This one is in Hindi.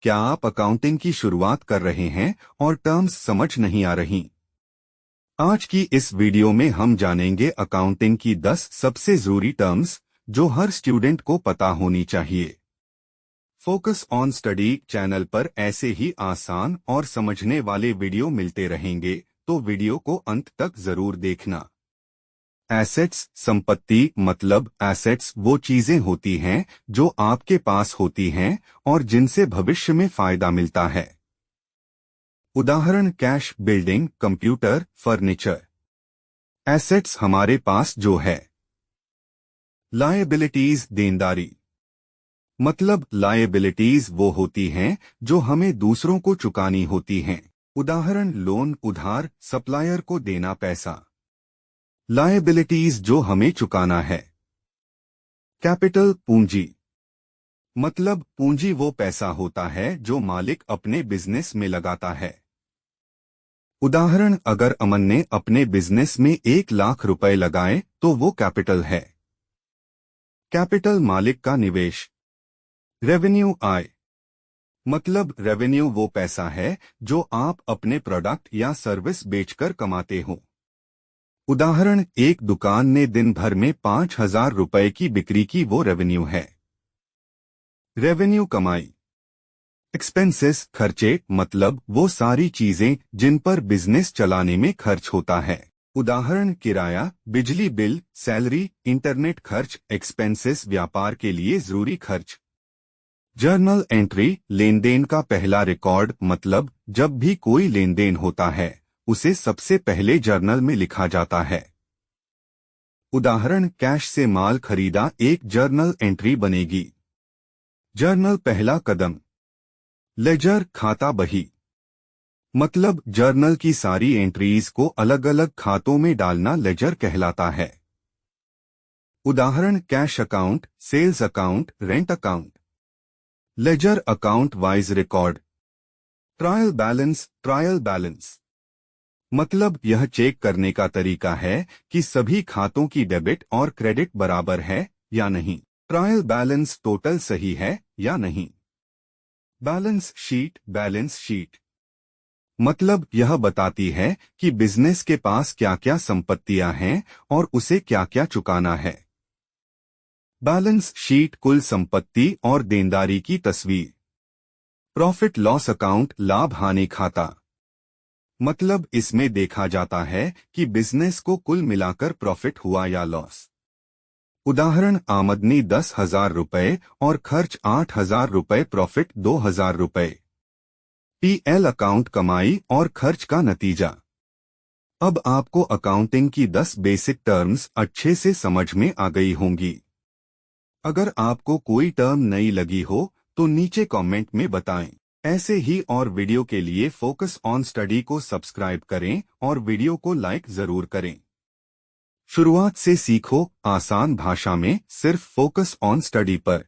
क्या आप अकाउंटिंग की शुरुआत कर रहे हैं और टर्म्स समझ नहीं आ रही? आज की इस वीडियो में हम जानेंगे अकाउंटिंग की 10 सबसे जरूरी टर्म्स जो हर स्टूडेंट को पता होनी चाहिए। फोकस ऑन स्टडी चैनल पर ऐसे ही आसान और समझने वाले वीडियो मिलते रहेंगे, तो वीडियो को अंत तक जरूर देखना। एसेट्स संपत्ति मतलब एसेट्स वो चीजें होती हैं जो आपके पास होती हैं और जिनसे भविष्य में फायदा मिलता है। उदाहरण cash, building, computer, furniture. Assets हमारे पास जो है। लायबिलिटीज देनदारी मतलब लायबिलिटीज वो होती हैं जो हमें दूसरों को चुकानी होती हैं। उदाहरण लोन, उधार, सप्लायर को देना पैसा। लायबिलिटीज जो हमें चुकाना है। कैपिटल पूंजी मतलब पूंजी वो पैसा होता है जो मालिक अपने बिजनेस में लगाता है। उदाहरण अगर अमन ने अपने बिजनेस में 1 लाख रुपए लगाए तो वो कैपिटल है। कैपिटल मालिक का निवेश। रेवेन्यू आय मतलब रेवेन्यू वो पैसा है जो आप अपने प्रोडक्ट या सर्विस बेचकर कमाते हो। उदाहरण एक दुकान ने दिन भर में 5,000 रुपए की बिक्री की, वो रेवेन्यू है। रेवेन्यू कमाई। एक्सपेंसेस खर्चे मतलब वो सारी चीजें जिन पर बिजनेस चलाने में खर्च होता है। उदाहरण किराया, बिजली बिल, सैलरी, इंटरनेट खर्च। एक्सपेंसेस व्यापार के लिए जरूरी खर्च। जर्नल एंट्री लेन देन का पहला रिकॉर्ड मतलब जब भी कोई लेन देन होता है उसे सबसे पहले जर्नल में लिखा जाता है। उदाहरण कैश से माल खरीदा, एक जर्नल एंट्री बनेगी। जर्नल पहला कदम। लेजर खाता बही मतलब जर्नल की सारी एंट्रीज को अलग अलग खातों में डालना लेजर कहलाता है। उदाहरण cash account, sales account, rent account. Ledger account wise record. Trial balance मतलब यह चेक करने का तरीका है कि सभी खातों की डेबिट और क्रेडिट बराबर है या नहीं। ट्रायल बैलेंस टोटल सही है या नहीं। बैलेंस शीट मतलब यह बताती है कि बिजनेस के पास क्या क्या संपत्तियां हैं और उसे क्या क्या चुकाना है। बैलेंस शीट कुल संपत्ति और देनदारी की तस्वीर। प्रॉफिट लॉस अकाउंट लाभ हानि खाता मतलब इसमें देखा जाता है कि बिजनेस को कुल मिलाकर प्रॉफिट हुआ या लॉस। उदाहरण आमदनी 10,000 रुपए और खर्च 8,000 रुपए, प्रॉफिट 2,000 रुपए। पीएल अकाउंट कमाई और खर्च का नतीजा। अब आपको अकाउंटिंग की 10 बेसिक टर्म्स अच्छे से समझ में आ गई होंगी। अगर आपको कोई टर्म नई लगी हो तो नीचे कमेंट में बताएं। ऐसे ही और वीडियो के लिए फोकस ऑन स्टडी को सब्सक्राइब करें और वीडियो को लाइक जरूर करें। शुरुआत से सीखो आसान भाषा में, सिर्फ फोकस ऑन स्टडी पर।